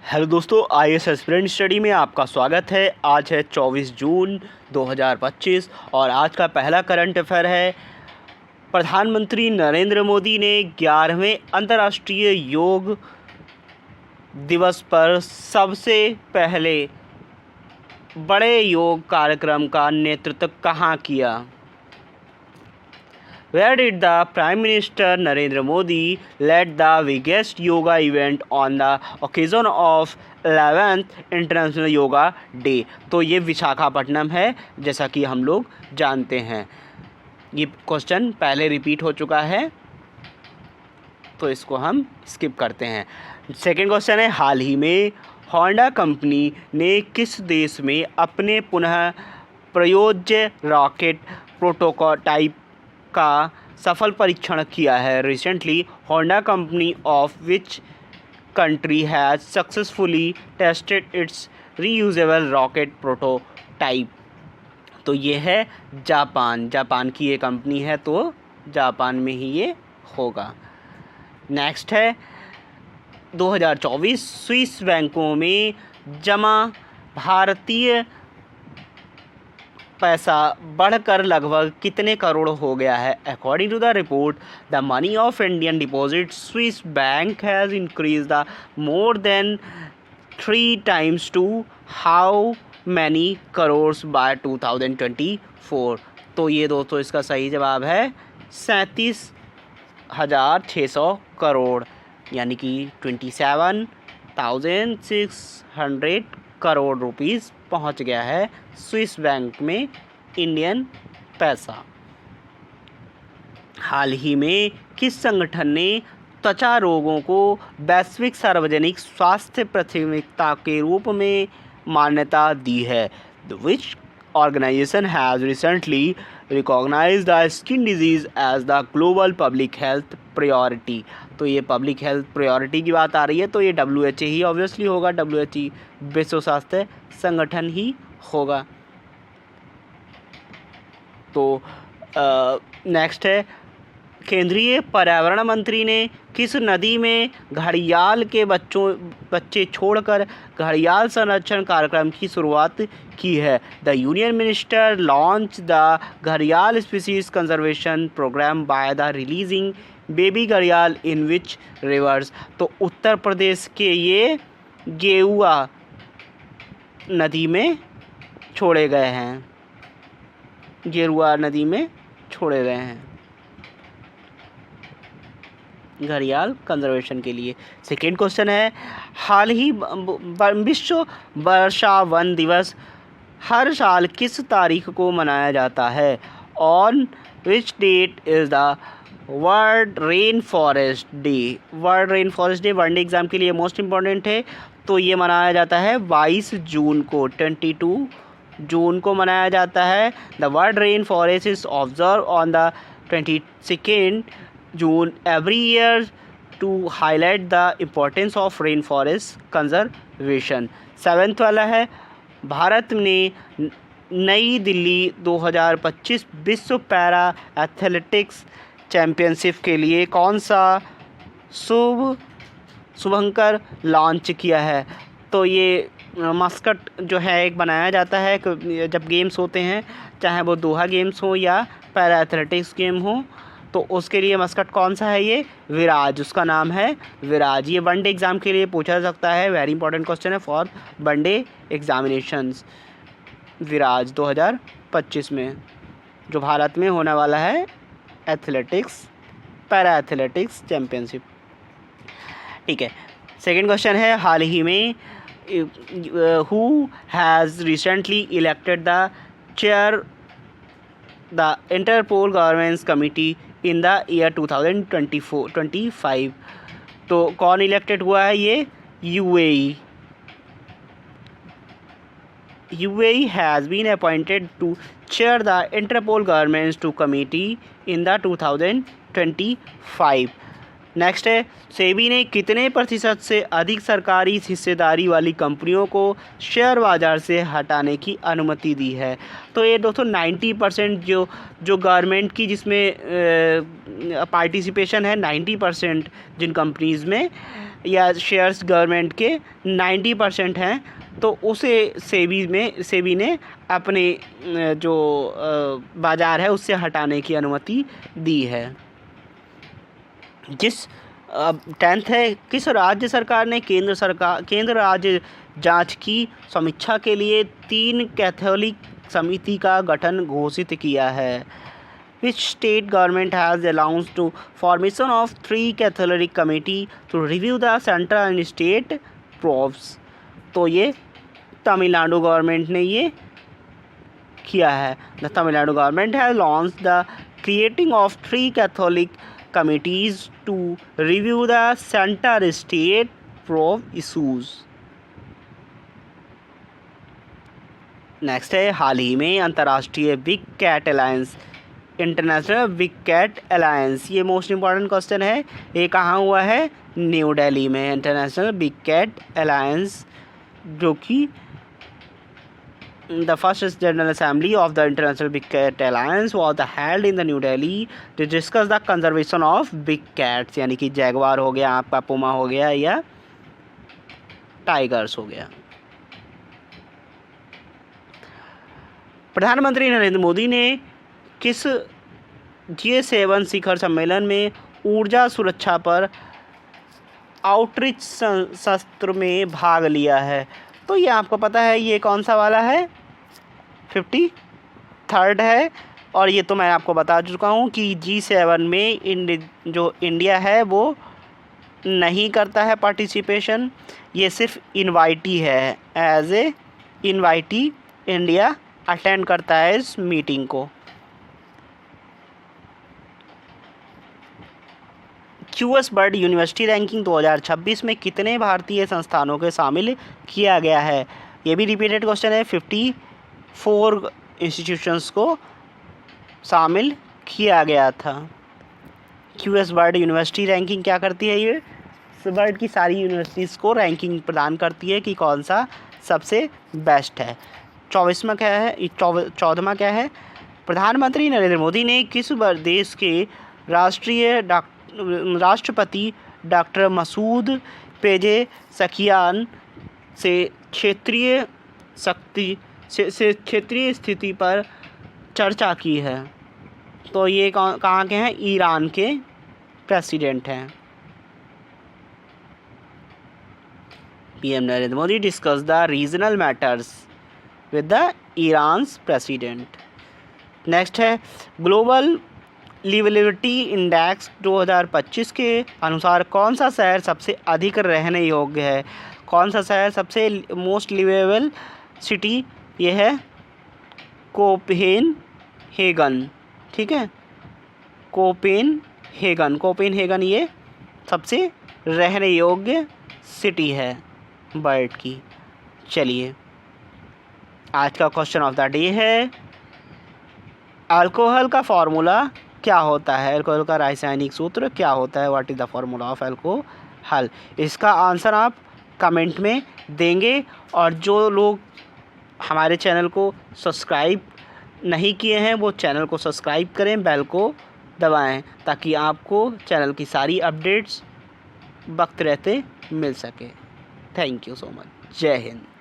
Hello दोस्तों, IAS aspirant study में आपका स्वागत है। आज है 24 जून 2025 और आज का पहला करंट अफेयर है। प्रधानमंत्री नरेंद्र मोदी ने 11वें अंतर्राष्ट्रीय योग दिवस पर सबसे पहले बड़े योग कार्यक्रम का नेतृत्व कहाँ किया? Where did the Prime Minister Narendra Modi led the biggest yoga event on the occasion of 11th International Yoga Day? तो ये विशाखापट्टनम है, जैसा कि हम लोग जानते हैं। ये क्वेश्चन पहले रिपीट हो चुका है, तो इसको हम स्किप करते हैं। सेकेंड क्वेश्चन है, हाल ही में होंडा कंपनी ने किस देश में अपने पुनः प्रयोज्य रॉकेट प्रोटोटाइप का सफल परीक्षण किया है? Recently Honda company of which country has successfully tested it's reusable rocket prototype? तो ये है जापान की ये कंपनी है, तो जापान में ही ये होगा। नेक्स्ट है, 2024 स्विस बैंकों में जमा भारतीय पैसा बढ़कर लगभग कितने करोड़ हो गया है? According to the report, the money of Indian deposit Swiss bank has increase the more than 3 times to how many crore by 2024? तो ये दोस्तों इसका सही जवाब है 37,600 करोड़, यानी कि 27,600 करोड़ रुपीज़ पहुंच गया है स्विस बैंक में इंडियन पैसा। हाल ही में किस संगठन ने त्वचा रोगों को वैश्विक सार्वजनिक स्वास्थ्य प्राथमिकता के रूप में मान्यता दी है? विच organization has recently recognized the skin disease as the global public health priority? तो ये पब्लिक हेल्थ प्रायोरिटी की बात आ रही है, तो ये WHO ही ऑब्वियसली होगा। WHO विश्व स्वास्थ्य संगठन ही होगा। तो नेक्स्ट है, केंद्रीय पर्यावरण मंत्री ने किस नदी में घड़ियाल के बच्चे छोड़कर घड़ियाल संरक्षण कार्यक्रम की शुरुआत की है? The union minister launch the घड़ियाल species conservation programme by the releasing baby घड़ियाल इन विच रिवर्स? तो उत्तर प्रदेश के ये गेहुआ नदी में छोड़े गए हैं, गेरुआ नदी में छोड़े गए हैं घड़ियाल कंजर्वेशन के लिए। सेकेंड क्वेश्चन है, हाल ही विश्व वर्षा वन दिवस हर साल किस तारीख को मनाया जाता है? On which that is the world rain forest day? World rain forest day one day exam के लिए मोस्ट इम्पॉर्टेंट है, तो ये मनाया जाता है 22 जून को, 22 जून को मनाया जाता है। The world rain forest is observe on the 22nd June every year to highlight the importance of rainforest conservation. 7th वाला है, भारत ने नई दिल्ली 2025 विश्व पैरा एथलेटिक्स चैम्पियनशिप के लिए कौन सा शुभंकर लॉन्च किया है? तो ये मस्कट जो है एक बनाया जाता है जब गेम्स होते हैं, चाहे वो दोहा गेम्स हो या पैरा एथलेटिक्स गेम हो, तो उसके लिए मस्कट कौन सा है? ये विराज, उसका नाम है विराज। ये वनडे एग्ज़ाम के लिए पूछा जा सकता है, वेरी इंपॉर्टेंट क्वेश्चन है फॉर वनडे एग्जामिनेशंस। विराज 2025 में जो भारत में होने वाला है एथलेटिक्स पैरा एथलेटिक्स चैम्पियनशिप। ठीक है, सेकेंड क्वेश्चन है, हाल ही में who has recently elected the chair the Interpol governance committee in the year 2024-25? तो कौन इलेक्टेड हुआ है? ये UAE has been appointed to chair the Interpol governance to committee in the 2025। Next है, सेबी ने कितने प्रतिशत से अधिक सरकारी हिस्सेदारी वाली कंपनियों को शेयर बाज़ार से हटाने की अनुमति दी है? तो ये दोस्तों 90% जो गवर्नमेंट की जिसमें पार्टिसिपेशन है, 90% जिन कंपनीज़ में, या शेयर्स गवर्नमेंट के 90% हैं, तो उसे सेबी ने अपने जो बाज़ार है उससे हटाने की अनुमति दी है। 10th है, किस राज्य सरकार ने केंद्र राज्य जांच की समीक्षा के लिए 3 कैथोलिक समिति का गठन घोषित किया है? Which state government has announced to formation of 3 Catholic committee to review the central and state probes? तो ये तमिलनाडु गवर्नमेंट ने ये किया है। The Tamil Nadu government has launched the creating of 3 Catholic committees to review the central state probe issues. Next है, हाल ही में अंतर्राष्ट्रीय big cat alliance international big cat alliance, ये मोस्ट इम्पॉर्टेंट क्वेश्चन है। ये कहाँ हुआ है? न्यू दिल्ली में। इंटरनेशनल बिग कैट अलायंस, जो कि the first general assembly of the international big cat alliance was held in the New Delhi to discuss the conservation of big cats, यानी कि जैगवार हो गया, आपका पुमा हो गया या टाइगर्स हो गया। प्रधानमंत्री नरेंद्र मोदी ने किस G7 शिखर सम्मेलन में ऊर्जा सुरक्षा पर आउटरीच सत्र में भाग लिया है? तो ये आपको पता है, ये कौन सा वाला है? 53rd है। और ये तो मैं आपको बता चुका हूँ कि G7 में जो इंडिया है वो नहीं करता है पार्टिसिपेशन, ये सिर्फ इनवाइटी है। As a invitee India attend करता है इस मीटिंग को। QS वर्ल्ड यूनिवर्सिटी रैंकिंग 2026 में कितने भारतीय संस्थानों को शामिल किया गया है? ये भी रिपीटेड क्वेश्चन है। 54 इंस्टीट्यूशंस को शामिल किया गया था। QS वर्ल्ड यूनिवर्सिटी रैंकिंग क्या करती है? ये वर्ल्ड की सारी यूनिवर्सिटीज़ को रैंकिंग प्रदान करती है कि कौन सा सबसे बेस्ट है। 24वां क्या है? 14वां क्या है? प्रधानमंत्री नरेंद्र मोदी ने किस देश के राष्ट्रपति डॉक्टर मसूद पेजेशकियान से क्षेत्रीय स्थिति पर चर्चा की है? तो ये कहाँ के हैं? ईरान के प्रेसिडेंट हैं। PM Narendra Modi discuss the regional matters with the Iran's president. Next है, ग्लोबल लिवलिटी इंडेक्स 2025 के अनुसार कौन सा शहर सबसे अधिक रहने योग्य है? कौन सा शहर सबसे मोस्ट लिवेबल सिटी? ये है कोपेनहेगन। ठीक है, कोपेनहेगन ये सबसे रहने योग्य सिटी है वर्ल्ड की। चलिए, आज का क्वेश्चन ऑफ द डे है, अल्कोहल का फॉर्मूला क्या होता है? अल्कोहल का रासायनिक सूत्र क्या होता है? What is the formula of alcohol? इसका आंसर आप कमेंट में देंगे। और जो लोग हमारे चैनल को सब्सक्राइब नहीं किए हैं वो चैनल को सब्सक्राइब करें, बेल को दबाएं, ताकि आपको चैनल की सारी अपडेट्स वक्त रहते मिल सके। Thank you so much. जय हिंद।